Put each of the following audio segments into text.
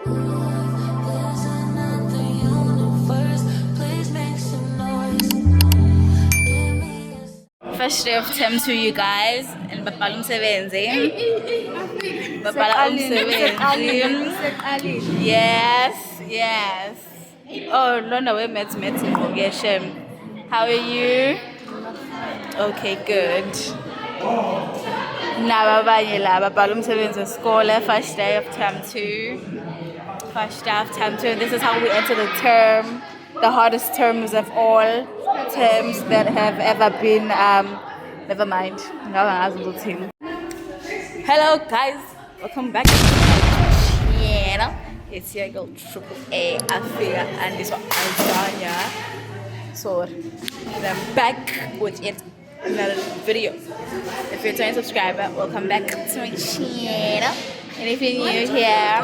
There's another universe. Please make some noise. Give me a First day of term 2, you guys, and babhala umsebenzi. Babhala umsebenzi. Yes. Oh, Lona, we met Shem. How are you? Okay, good. Now, abanye la babhala umsebenzi wesikole. First day of term 2. This is how we enter the term. The hardest terms of all terms that have ever been. Never mind. Hello, guys. Welcome back to my channel. It's your girl Triple A Afia, and this one Azania. So, I'm back with yet another video. If you're a returning subscriber, welcome back to my channel. And if you're new here,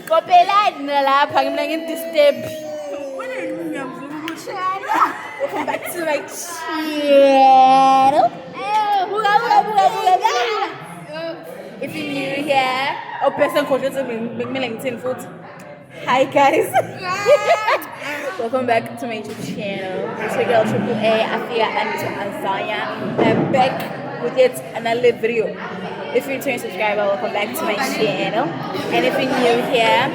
Kopelana lapha ngimna ngidisturb. Welcome back to my channel. Buka. If you're new here, hi guys. Welcome back to my YouTube channel. It's your girl Triple A Afia and it's Azania. I'm back with yet another video. If you're a returning subscriber, welcome back to my channel. And if you're new here,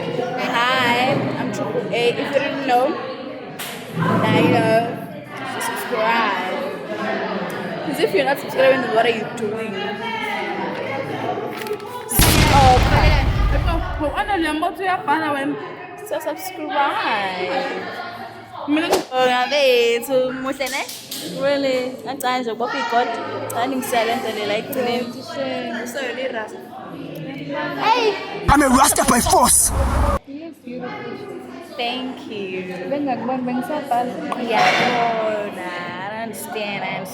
hi, I'm Triple A. If you didn't know, now you know. Subscribe. Because if you're not subscribing, what are you doing? So subscribe. Really? That's why I'm Bobby God. I'm silent and like today. Hey! I'm a Rasta by force. Thank you. Yeah, I understand.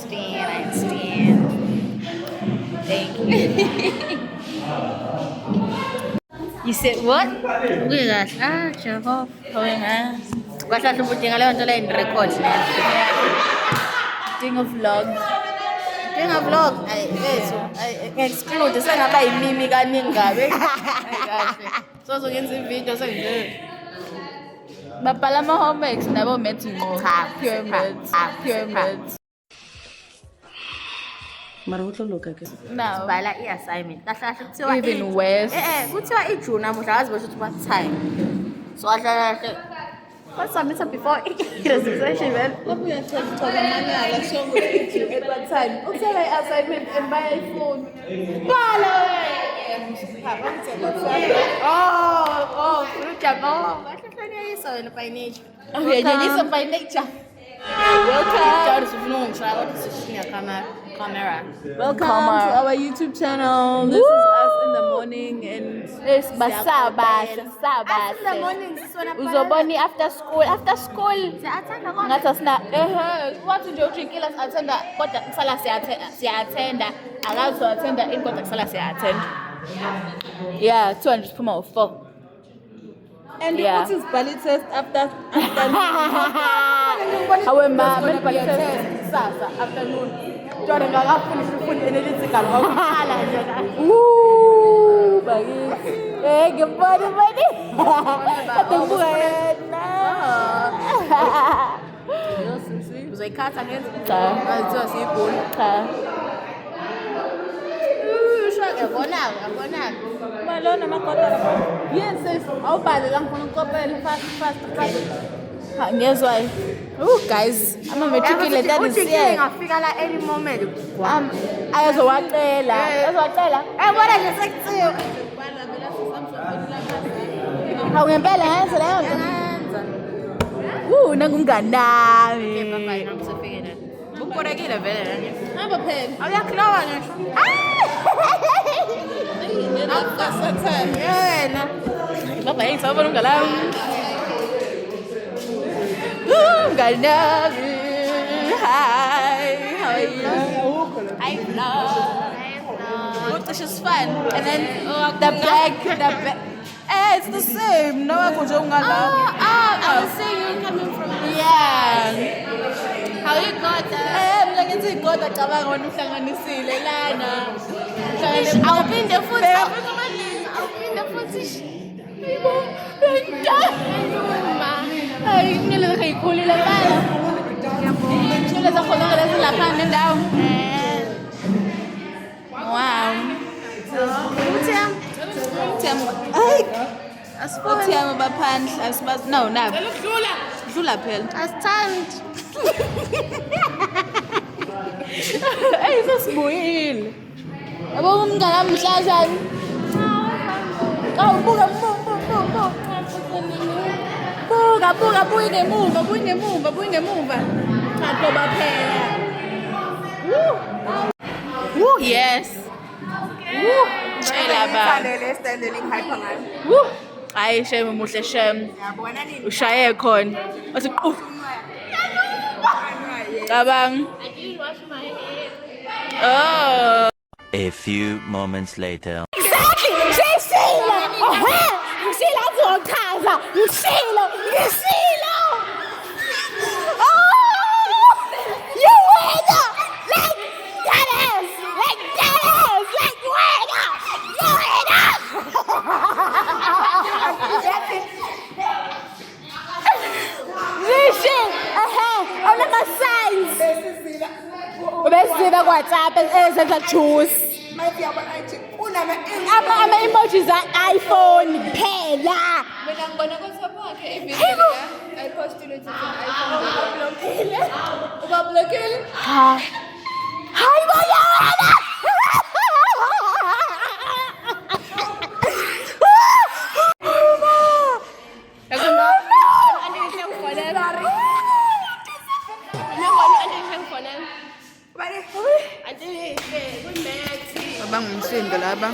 Thank you. You said what? Jehovah. Going on? Kahle ubudinga leyo nto leyo in record now. Doing a vlog. Doing a vlog. Ay bethu. Ay exclude sengaba yimimi kaningi ngabe. Kahle. So ngenza ivideo sengize. Babhala ama-homeworks nabo maths ngo. Pure maths. Mara ho tlo loka ke. No. Bhala i-assignment. Kahle kuthiwa Even worse. kuthiwa iJune namuhla akazi basho ukuthi what time. So kahle what submit before registration man. Lapho uyachaza amanala sonke ukuthi at what time. Ukusela i-assignment and buy iPhone. Bhala Oh, ujamo. Kahle so wena by nature. Okay, Janisa by nature. Welcome. Sifuna ungishaya kodwa sishiya camera. welcome Come on. to our YouTube channel. This is us in the morning and Yes, basabahle. In the morning sisona Uzoboni after school. siyathanda konke. Ngathi asina wathi nje udrinkile siyathenda kodwa kusala siyathenda akazi uyathenda in kodwa kusala siyathenda. Yeah, 200 phuma u4. and Yeah. what is Bali test after Awe mama sasa afternoon. Jona ngakafinish ufundi analytical ngakukhala nje ka. Ooh, bagi. Gembara bani. Aduh wena. Uzoyikhatha ngenza Cha. azithiwa siyibhuli. Cha. Abonaka. Malona makota lapha. Yes, sis. Awubhale la ngifuna ukukopela fast. Ngezwa. Guys, ama matriculate that is Uthi here. ngafika la any moment. Ayazowacela. Bona nje sekuthiwa. Hawu ngempela ngenze leyo nto. Ngenza. Nangumngani nami. Bye ngisofike la. Ukukorekile vele la. Hamba phela. Awuyaklowa ngisho. Akasathana. Yena. Baba yini sabona ungalami. Mngani nami. Hi, how are you? I'm vlog. Which is fun. And then the bag. It's the same. No, I could I was saying you coming from Yeah. how you got that? Mina ngithi kodwa cabanga wena uhlanganisile lana. awuphinde futhi awuphinde futhi hayibo hayi kumele ngiyikhulile bala ngiyabonga zakhona lezi lapha nendawo wow uthiyama baphandle asibazi no nabo dlula phela asithandi hey sesibuyile yabo umngane mhlazana awubuka buka ngemuva qadoba phela yes tshela ba hayi shame muhle shame ushaye khona wathi qhu cabang oh A few moments later. Besiziba kwa-WhatsApp ezenza juice. Ama-emojis a-iPhone kuphela. Mina ngibona ku-WhatsApp wakhe ivideo ayipostile iPhone. Uba-blockile? Hayi bayana! Abangumsindo laba.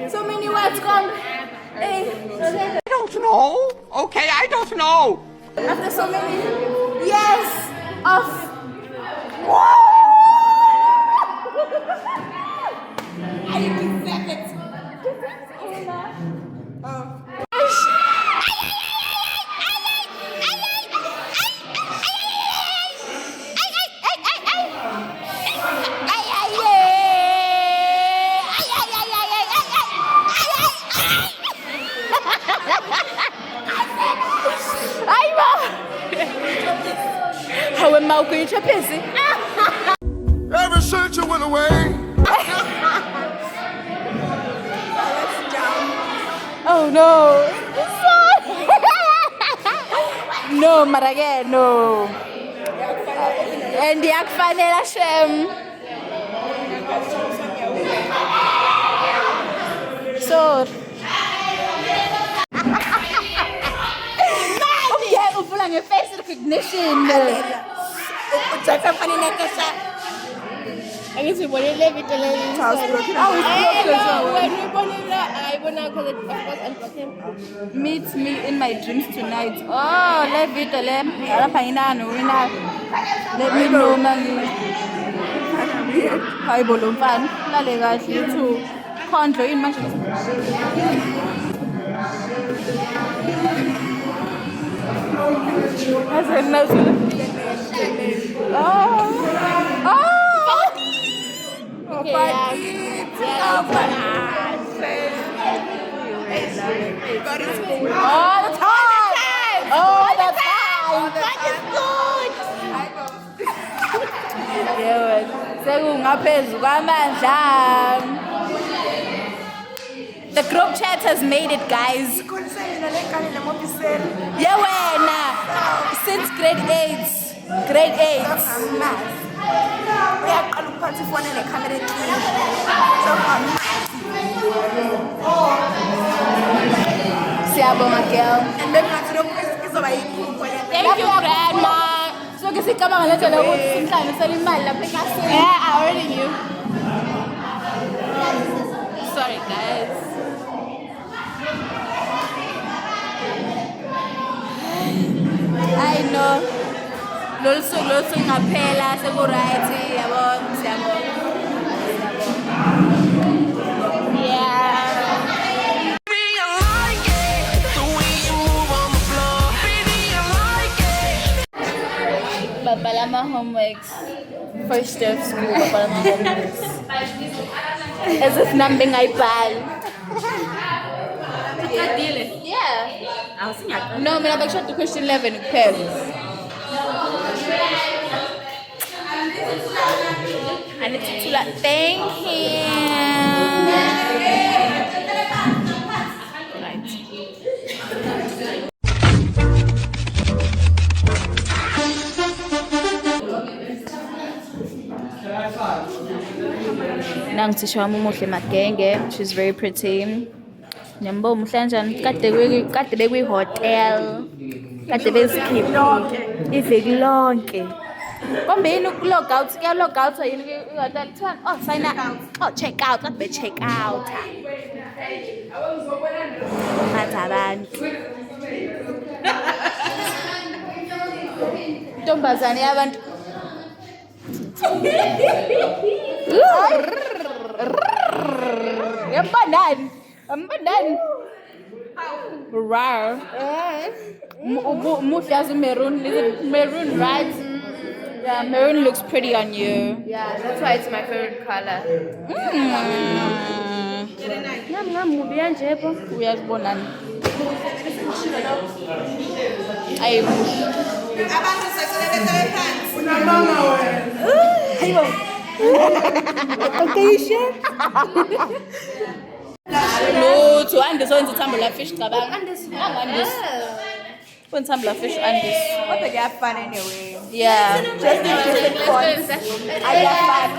So many words come. Hey. I don't know. Okay, I don't know. After so many years of Ever since you went away. oh no. No, Marage, no. And the Akfanela Shem. So. Okay, uvulang face recognition. Angithi bonile video le. When we bonile ayibona because of course unblock him. Meet me in my dreams tonight. Oh, le video le. Lapha nginano wina. Let me know mangi. Hayibo lo mfana. Lale kahle yethu. Khondlo yini manje? All the time. All the time. That is good. Yeah, sekungaphezu kwamandla. The group chat has made it, guys. Yeah, wena. Since grade 8. Grade 8. Uyaqala ukuphatha ifoni nekhamera eqinile. Siyabonga, girl. And then ngathi lokhu izoba yiphupho le. Thank you, grandma. So ke sicabanga nje ukuthi simhlanganisela imali lapha eklasini. Yeah, I already knew. Sorry, guys. I know. Lolu ngaphela sekuright yabo siyabonga. Yeah. Babala homeworks. First day of school, babala homeworks. As if nothing I bal. Yeah. No, I'm not sure to question 11 kuphela. I need to like thank him. Nangithisha wami umuhle magenge. She's very pretty. Nyambo umuhle kanjani? Kade bekwi-hotel. Kade bezikhipha iveki lonke. Kombe yini ukulog out? Kuyalog out yini kwi-hotel? Kuthiwani, oh sign out. Oh check out. Kade be-check out. Phatha abantu. Intombazane yabantu. Yambandani. Rar. Muhle as maroon. Is it maroon, right? Yeah, maroon looks pretty on you. Yeah, that's why it's my favorite color. Uyazibonani. Ayi muhle. Abantu sasebethe phansi. Hayibo. Okay, sure. No, to Andis wenza uthambula fish cabanga. Andis. Wenza uthambula fish Andis. But they have fun anyway. Yeah. Just in different points. I have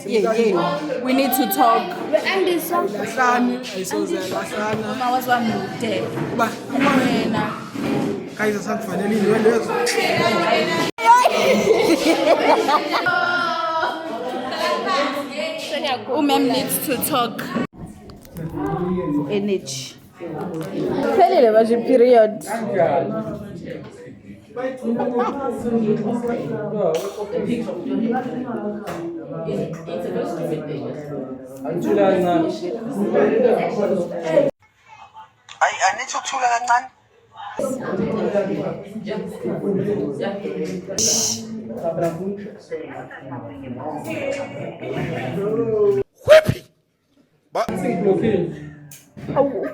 Yeah. We need to talk. Lahlani ayisoze lahlana Mama was one mude. kuba Wena. kayisa sangifanele ini lezo Umem needs to talk. Energy. Pelele baje period. Anitho ukuthula kancane.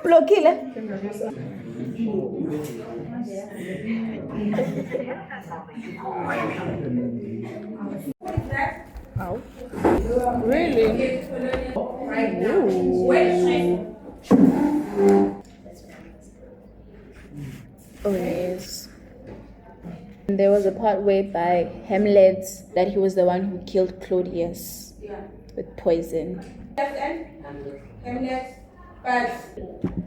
Blockile. Ow. Really? Oh yes. There was a part whereby Hamlet that he was the one who killed Claudius with poison. Hamlet,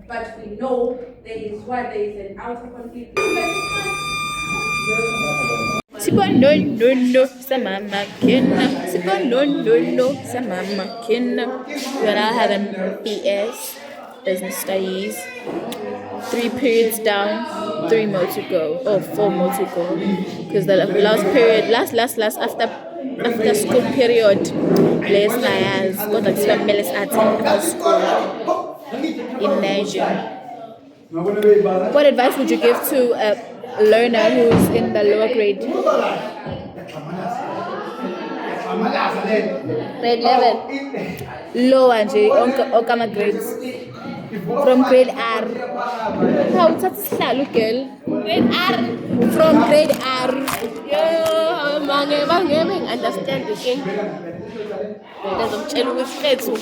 but we know there is an outer conflict. Sibononono samama kina. Sibononono samama kina. When I had a BS, business studies, 3 periods down, 3 more to go, or 4 more to go. Because the last period, after school period, Les Nayas got a family at school in Nigeria. What advice would you give to a learner who's in the lower grade? Grade 11. Lower nje onke ama grades. From grade R. How uthatha isihlalo girl. Grade R. From grade R. Yeah, mangebe understand the thing. Ngizomtshela ukuthi fethu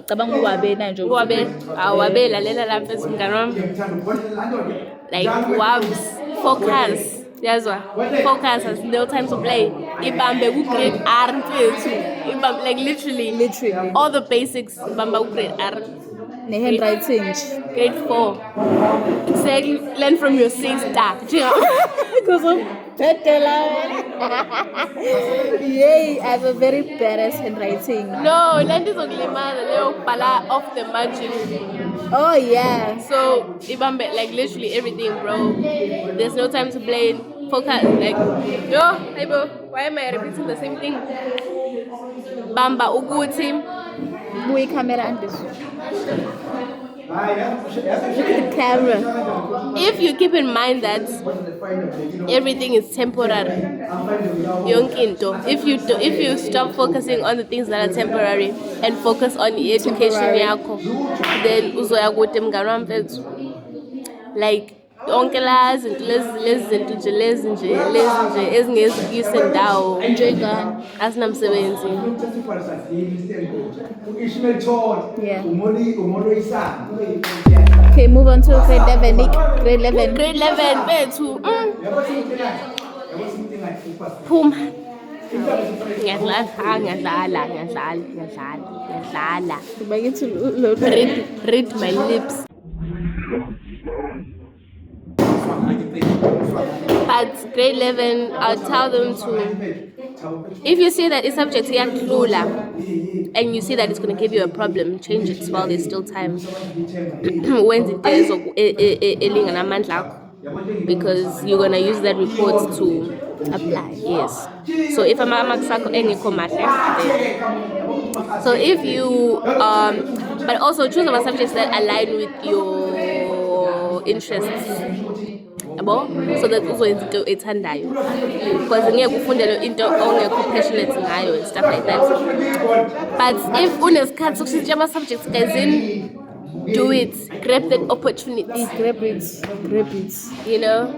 Cabanga uwabena nje. wabela lela la mfethu mngani wami. Like wabs focus. Yazwa. Focus has no time to play. Ibambe ku grade R mfethu. Ibambe like literally all the basics ibamba ku grade R. Ne handwriting. Grade 4. Exactly. Learn from your sister. Because of Yay, I have a very badass handwriting. No, learn this on Leo Pala off the margin. Oh yeah. So ibambe like literally everything, bro. There's no time to play. Focus like yo, hey bro, why am I repeating the same thing? Bamba uguti. Boy camera and this. Look at the camera. If you keep in mind that everything is temporary, if you stop focusing on the things that are temporary and focus on the education yakho, then uzoya kude mngani wami mfethu. Like onke la izinto lezi nje ezingezikise ndawo njengani asinamsebenzi. Yeah. Okay, move on to grade 11. Nick, grade 11. Grade 11 bethu. Phuma. Ngiyadlala. Bakithi Read my lips. But grade 11, I'll tell them to, if you see that a subject here and you see that it's going to give you a problem, change it while there's still time. When it is because you're going to use that report to apply. Yes. So if I'm a so if you but also choose our subjects that align with your interests. So that also into ethandayo, because ngeke ufundele into ongekho passionate ngayo and stuff like that. But if unesikhathi sokushintsha ama subjects guys, do it, grab that opportunity, grab it, you know.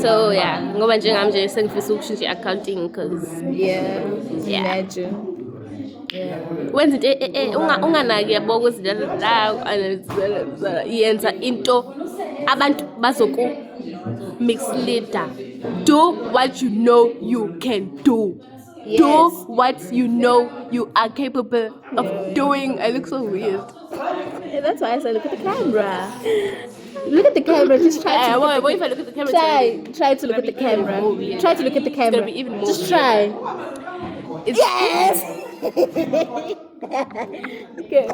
So yeah, ngoba njengami nje sengifisa ukushintsha accounting because imagine wenza into unganaki yabo ukuthi la yenza into abantu bazoku misleader. Do what you know you can do. Yes. Do what you know you are capable of doing. I look so weird. That's why I said look at the camera. Look at the camera. Just try to. What if I look at the camera? Try to look at the camera. Try to look at the camera. It's gonna be even more. Just try. Yes. Okay.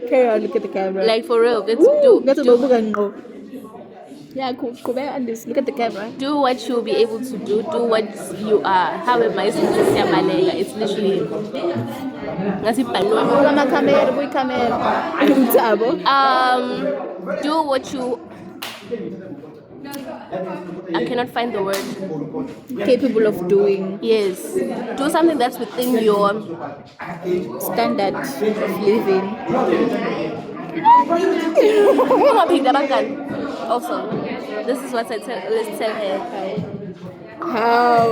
Carry on. Look at the camera. Like for real. Let's do. Yeah, cool. Look at the camera. Do what you'll be able to do. Do what you are. How am I supposed to say Malega? It's literally. Do what you. I cannot find the word. Capable of doing. Yes. Do something that's within your standard of living. Also, this is what let's tell her. How?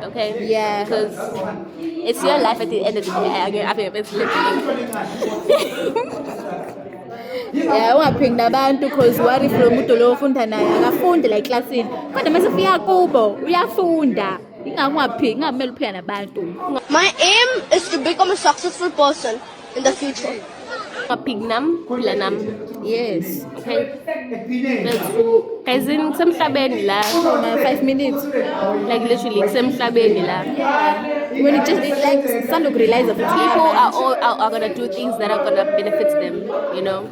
Okay? Yeah. Because it's your life at the end of the day. I think it's living. Yeah, ungaphinda abantu because worry from umuntu lo ufunda naye akafundi la eclassini. Kodwa mase ufika kubo uyafunda. Ingamele uphika nabantu. My aim is to become a successful person in the future. Yes. Okay. Guys, in some semhlabeni la 5 minutes. Like literally semhlabeni la. When it just like some look realize that people are gonna do things that are gonna benefit them, you know.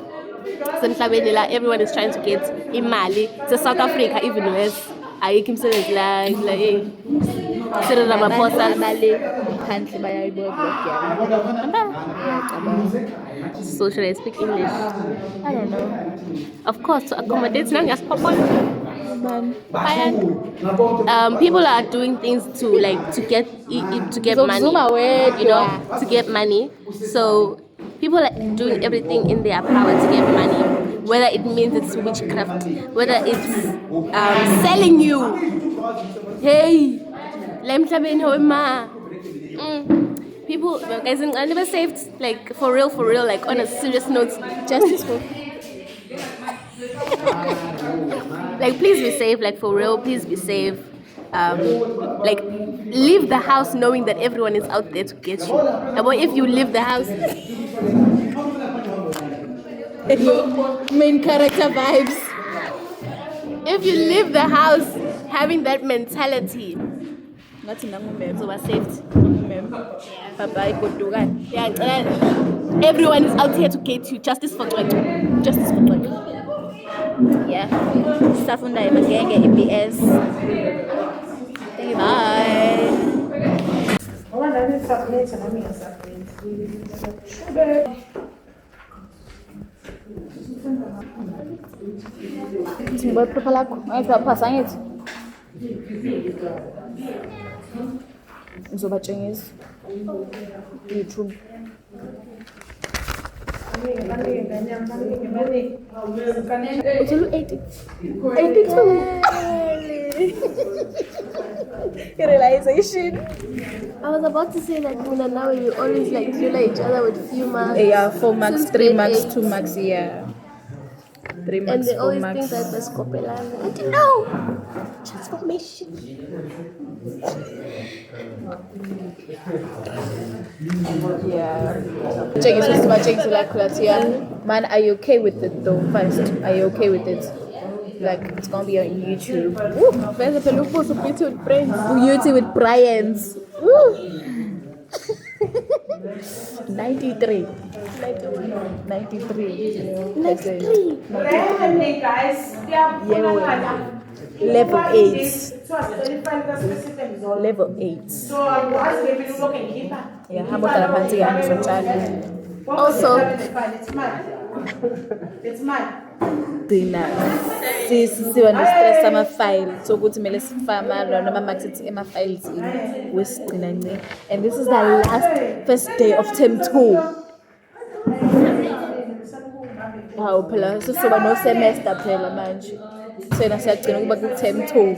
Semhlabeni la everyone is trying to get imali. So South Africa even worse. Ayikho imsebenzi la hey. Cyril Ramaphosa phandle bayayiboka. So should I speak English? I don't know. Of course, to accommodate nangasipopona. People are doing things to get money, you know, to get money. So people are doing everything in their power to get money, whether it means it's witchcraft, whether it's selling you. Hey, people, guys, I never saved, like, for real, like, on a serious note, justice for. Like, please be safe, like, for real, please be safe. Like, leave the house knowing that everyone is out there to get you. And if you leave the house, Main character vibes. if you leave the house having that mentality, so we're saved. Bye-bye, Kodugan. Yeah, everyone is out here to get you. Justice for Gcwele. Justice for Gcwele. Yeah. Safunda ibagenge EBS. Thank you. Bye. Simboy papa lakho. Ayipha ngithi. Ngizobatshengisa. YouTube. Utshela 80. 82. Realization. I was about to say that now we always like feel each other with few marks. Yeah, 4 marks, Since 3 grade marks, 8. 2 marks, yeah. 3 marks, And they 4 always marks. think that that's Kopelana. I didn't know. Transformation. Yeah. Man, are you okay with it though? First, are you okay with it? Like, it's gonna be on YouTube. Beauty with Brian's. 93. 93. guys. Yeah, level 8. Level 8. So I was maybe looking keeper. Yeah, how about that? Also, It's mine. It's mine. Gcina siba ne-stress sama-file sokuthi kumele sifama noma makusithi ema-files wesigcina nce. And this is the first day of term 2. Hawu phela sesizoba no-semester phela manje. Sena siyagcina ukuba ku-term 2.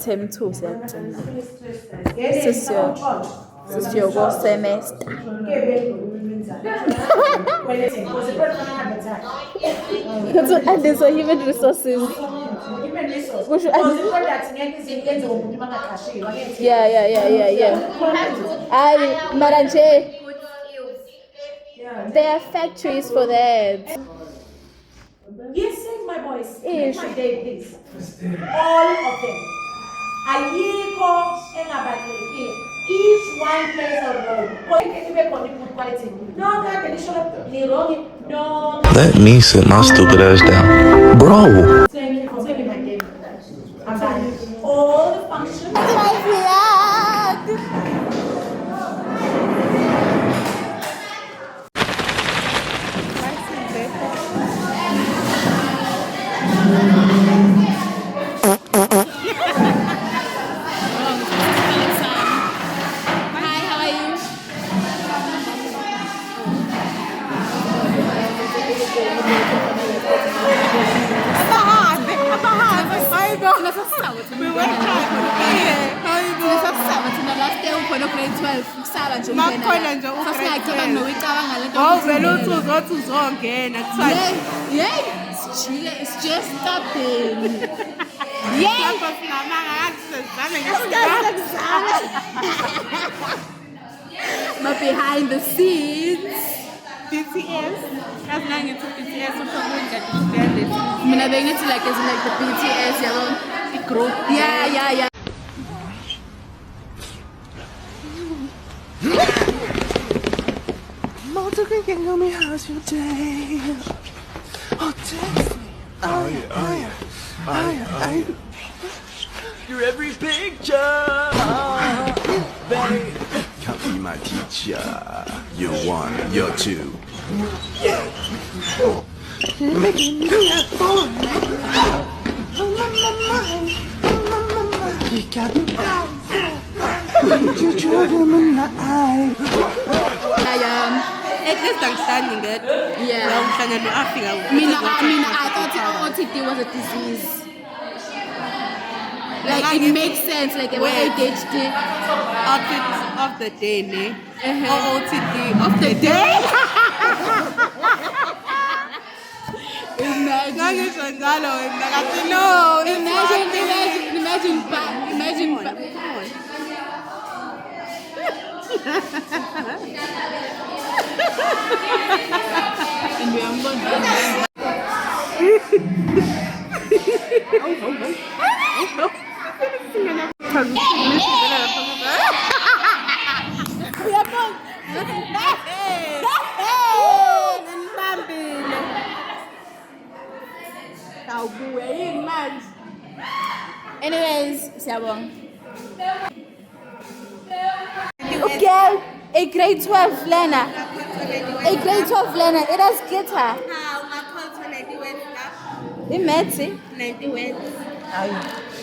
Term 2 siyagcina. Sesiyoko-semester. And there's human resources. Yeah. Maranje. There are factories for that. Yes, my boys. Ish. My day, please. All of them. Ayiko engabalulekile. Each one plays a role. Quality. No, Let me sit my stupid ass down. Bro. all the functions. It's just stopping. But behind the scenes, BTS. That's not into BTS. mina bengithi like as in like the BTS, yabo, the group. Yeah. Tell me how's your day? Oh, text me. Oh yeah. You're every picture, babe. Come be my teacher. You're 1, you're 2. At least understanding it. Yeah. I thought OTD was a disease. Like it makes sense. Like ADHD. Outfit of the day, ne? Or OTD of the day. Imagine. And we are going anyways, siyabonga. Girl, a grade 12 learner. A grade 12 learner. It has guitar. Imagine. 90 words.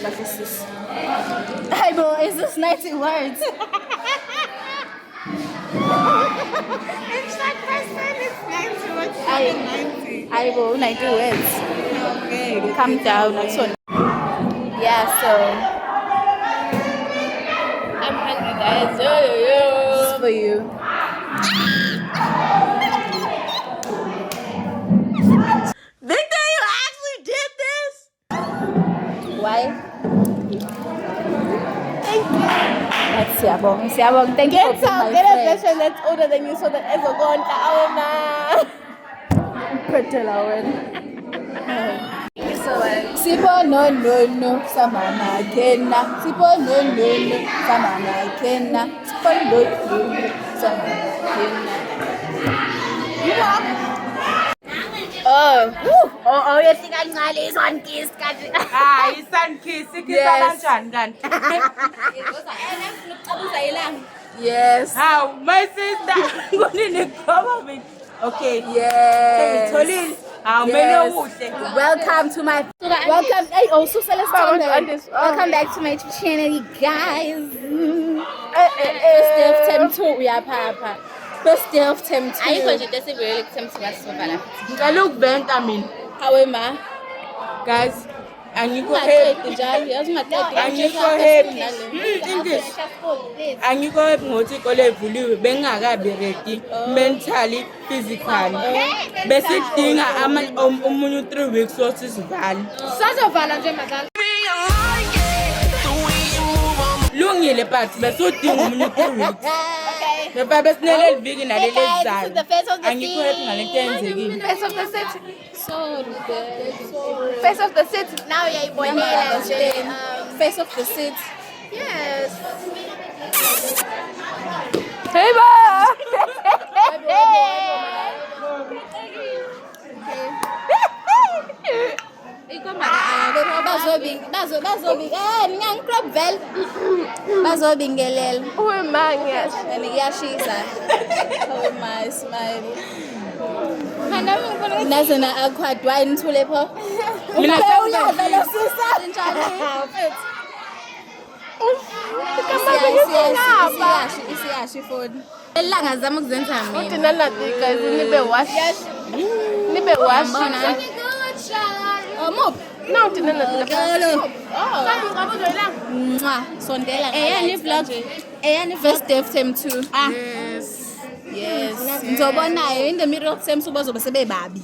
What is this? Hi, bro. Is this 90 words? It's that person is 90 words. 90. Hi, bro. 90 words. Okay. Calm down. Yeah, so. I'm hungry, guys. Yo. This is for you. Victor, you actually did this? Why? Thank you. That's Siabong. Thank you for being my Get a friend. version that's older than you so that everyone can Sipo no samana kena. Sipo no samana kena. Sipo no samana kena. Oh, you think I'm gonna lose one kiss? Hayi, sun-kiss. Yes. Kanjani kanti? Yes. How? My sister. Government. Okay. Yes. Yes. Welcome to my Hey, also welcome back to my YouTube channel, you guys. First day of term 2, we are papa. First day of term 2. Ayikho nje into esivele kuthemba sisofa lapha. Ngicela ukuventa mina. Hawe ma. Guys, angikho happy. Njalo yazi ungaqedi. Angikho happy. Angikho happy ngokuthi ikole evuliwe bengingakabi ready mentally, physically. Bese kudinga umunye 3 weeks wokuthi sivale. Sazovala nje madala. Lungile but bese udinga umunye 3 weeks. Baba besinele liviki naleli ezayo. Angikho happy ngalento eyenzekile. Face of the city. So good. Face of the city. Now uyayibonela nje. Face of the seat. Yes. Hey ba. Bazobingelela. Uyimanga. Ngiyashisa. Oh my smile. Nazona akhwadwa inthule pho. Mina uyadla lo sisa njani? Isiyashi phone. Elanga zama ukuzenza mina. Uthi nanathi guys nibe wash. Nibe wash. Mop. No, uthi nanathi lapha. Mwah. Sondela. Eyani vlog. Eyani first day of term 2. Yes. Ngizobonayo in the middle of term 2 bazobe sebebabi.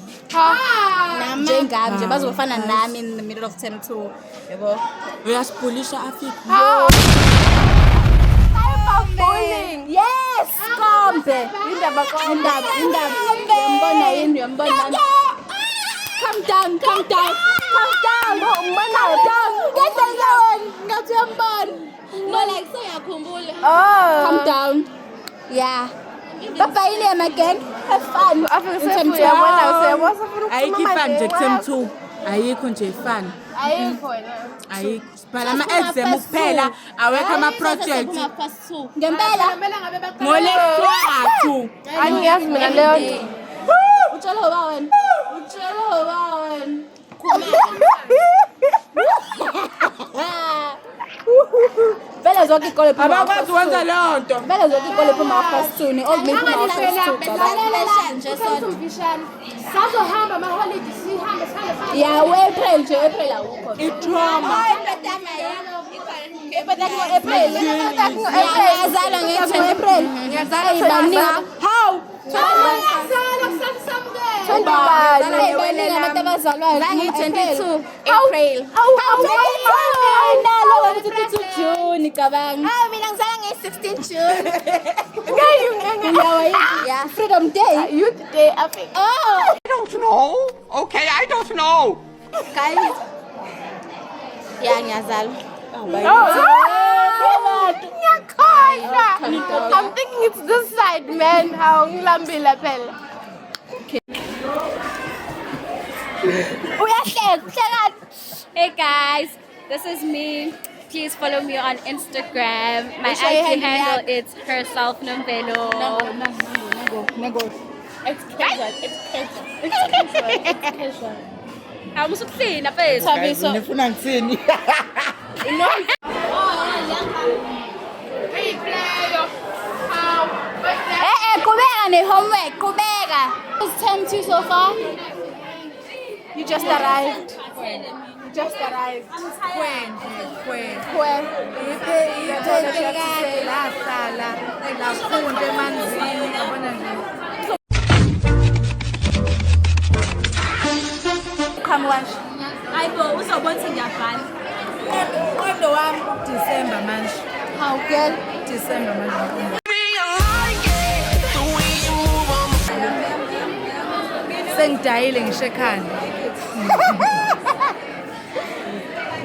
Njengami nje bazofana nami in the middle of term 2. Yebo. Uyasipulisha Africa. Bullying. Yes. Kombe. Indaba. Yambona. Calm down. Get down. Ngathi uyambona. No, like sayakhumbula. Calm down. Yeah. Bye in my gang. Have fun. Ayikho ifan nje term 2. Ayikho nje ifan. Ayikho. Ayikho. Sibhala ama-exam kuphela awekho ama-project. Ngempela. Ngolesithathu. Angiyazi mina leyo nto. Utshela uba wena. Vele zonke ikole phuma abakwazi ukwenza leyo nto. Vele zonke ikole phuma first 2 old me phuma first 2 sazohamba amaholidi sihambe sihambe yeah April nje April awukho Itrauma. April ngiyazalwa nge-10 April ngiyazalwa how 21 abantu abazalwayo ngi-22 April nalo 22 June cabanga mina ngizala nge-16 June. yeah Freedom Day Youth Day Africa I don't know. Okay, I don't know. guys Yeah, ngiyazalwa. I'm thinking it's this side, man. How ngilambile phela. Hey guys, this is me. Please follow me on Instagram. My Show your IG hand handle is herself Nombelo. Nego. It's casual. I'm so clean, please. Nifuna ngitsini? Kubeka ne homework. Kubeka. It's 10-2 so far. You just arrived. You just arrived. Where? Come watch. Kondo wami December manje. How girl? December manje. Sengidayile ngisho ekhanda.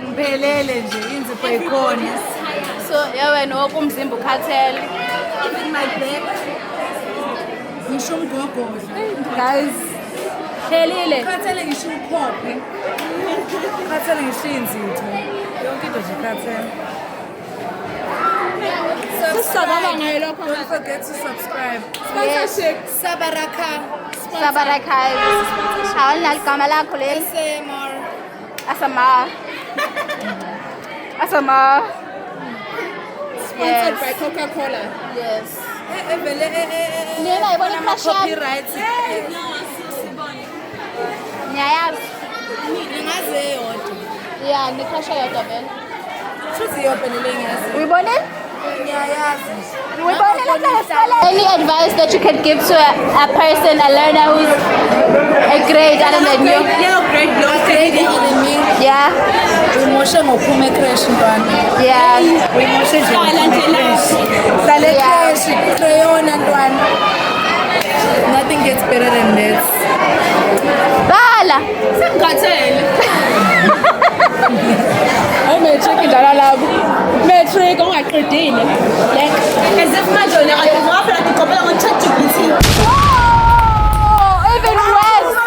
Ngiphelele nje inzipho ikhona. So, yeah, wena wokumzimba ukhathele. Even my back. Ngisho umgogodla. Guys, helile. Khathele ngisho ukhophe. Khathele ngisho inzitho. Yonke into nje khathele. Don't forget to subscribe. Sponsorship. Sabarakai. Hawalina ligama lakho leli. Asama. Sponsored by Coca-Cola. Yes. Nina ibona crush yami. Copyright. Ngiyayazi. Ngaze yodwa. Yeah, ni crush yodwa vele. Futhi yophelele ngiyazi. Uyibonile? Ngiyayazi. Any advice that you could give to a person, a learner who's a grade other than you? Yeah. Uyimoshe ngophuma ecrash ntwana. Yeah. Uyimoshe nje. Sale crash, crayon ntwana. Nothing gets better than this. Bala. Sengikhathele. Matric njalo labo. Matric ongaqedile. Like as if manje ngafuna ngikopela ngo-ChatGPT. Oh, even worse.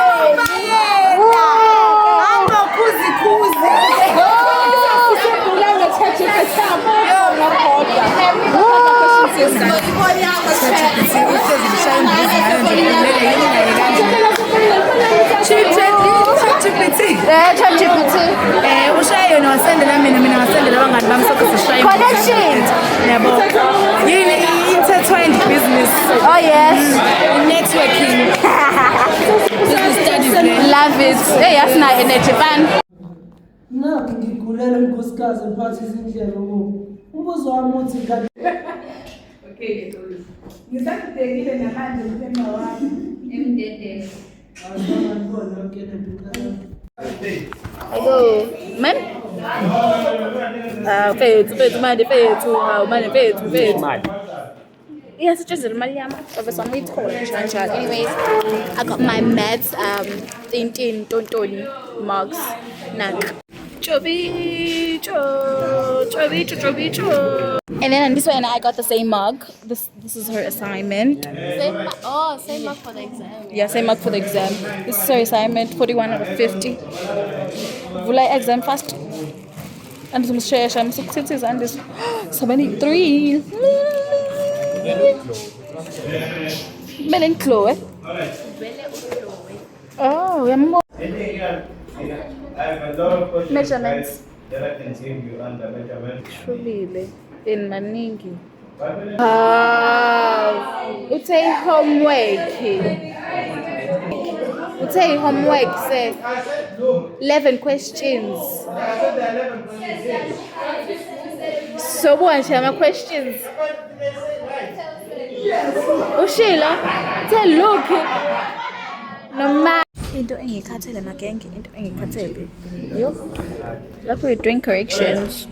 ChatGPT. Ushaye yona wasendela mina wasendela abangani bami sokho sishaye. Connection. Yabo. Yini intertwined business. Oh yes. Networking. Business studies. Love it. Hey, yasina energy fan. Nakho ngigulela unkosikazi ngiphatha izindlela umbuzo wami uthi kanti Okay, ngisakudekile namanje kuphema wami emdedeni. Hello, man. Fethu manje fethu, hawu manje fethu. Yes, it's just imali yami. Obviously, we told kanjalo. Anyways, I got my maths Tintin Tontoni mugs. Nak. Chobicho. And then on this one, I got the same mug. This is her assignment. Same mark for the exam. Yeah, same mark for the exam. This is her assignment, 41 out of 50. Vula exam fast. And some share, I'm 66 and this 73. Belen Chloe. Oh, yeah. I have a lot of questions Measurements. that I can give you under measurement. Truly, in maningi. Utay homework. Utay homework. Say 11 questions. So what are my questions? Ushila, tell look. No matter. Into engikhathele magenge, into engikhathele. Yo. Like we're doing corrections.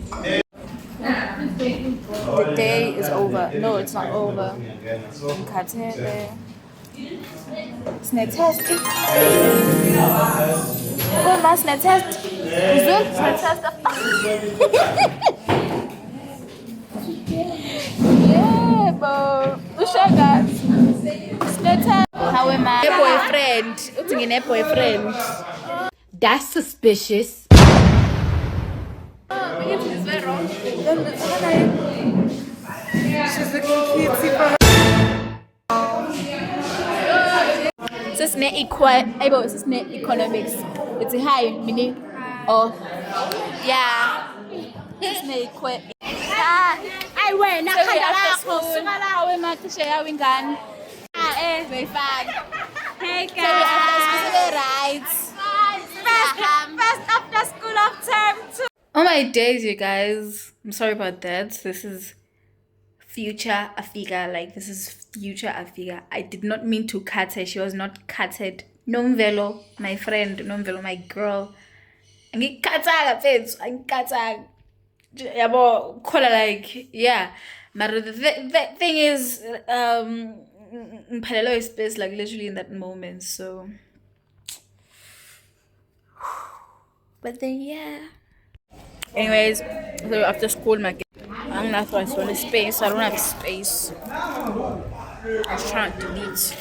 The day is over. No, it's not over. Ngikhathele. Sine test. Oh, ma sine test. Uzul sine test. Yeah, but ushaga. Sine test. How am I? Boyfriend. Utingine boyfriend. That's suspicious. Is that wrong? She's looking cutesy for her. It's not economics. It's a high meaning of it's not I went not hey guys, first after school of term 2. Oh my days, you guys. I'm sorry about that. This is future Afika. Like, this is future Afika. I did not mean to cut her. She was not cutted. Nomvelo, my friend. Nomvelo, my girl. Angikathaga fethu. Angikathaga. Yabo, kola like, yeah. But the thing is, Mphalelo is space, like, literally in that moment. So, but then, yeah. Anyways, so after school, my I'm not going to want space. I don't have space. I was trying to delete.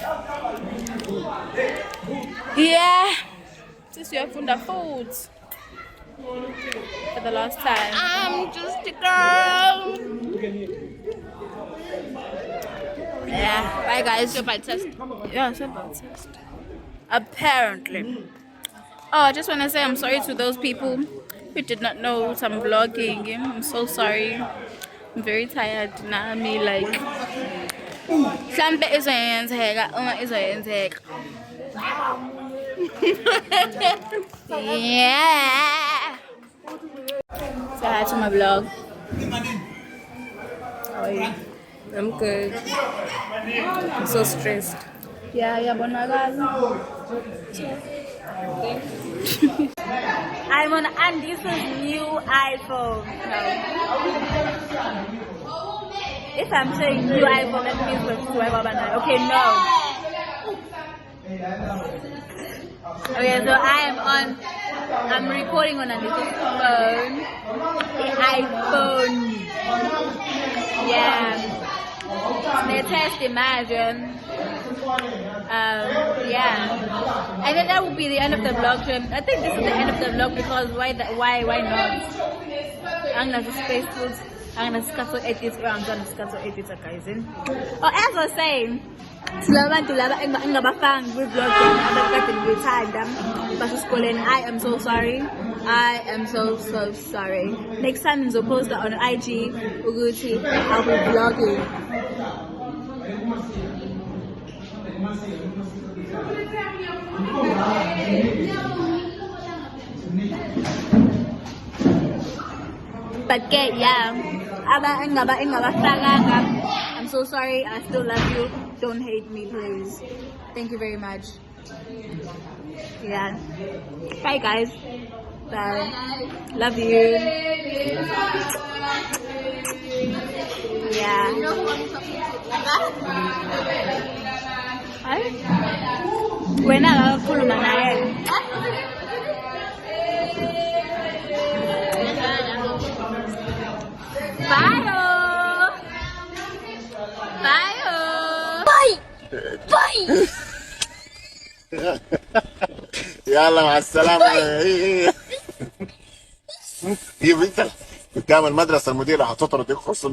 Yeah. Since you have found the food for the last time. I'm just a girl. Yeah. Bye, guys. Your bad test. Yeah, it's a bad test. Apparently. Oh, I just want to say I'm sorry to those people who did not know I'm vlogging. I'm so sorry. I'm very tired now. Me like Sampe izoyenzeka uma izoyenzeka. Yeah. Say hi to my vlog. How are you? I'm good. I'm so stressed. Yeah, bonakala. I'm on Andy's new iPhone. No. If I'm saying new iPhone, that means we're okay, no. Okay, so I'm recording on Andy's phone. The iPhone. Yeah. They test, imagine. Yeah, and then that will be the end of the vlog. I think this is the end of the vlog because why not? I'm gonna space food. I'm gonna discuss what edits or I'm gonna discuss what edits, guys. Oh, as I was saying, I am so sorry. I am so sorry. Next time in post on IG, Uguchi, I'll be vlogging. But yeah, I'm so sorry. I still love you. Don't hate me, please. Thank you very much. Yeah. Bye, guys. Bye. Love you. Yeah. When I pull my head. Bye. Bye. Bye. يلا مع السلامة. يا بنت كنت عامل مدرسة المديرة هتطرد يخص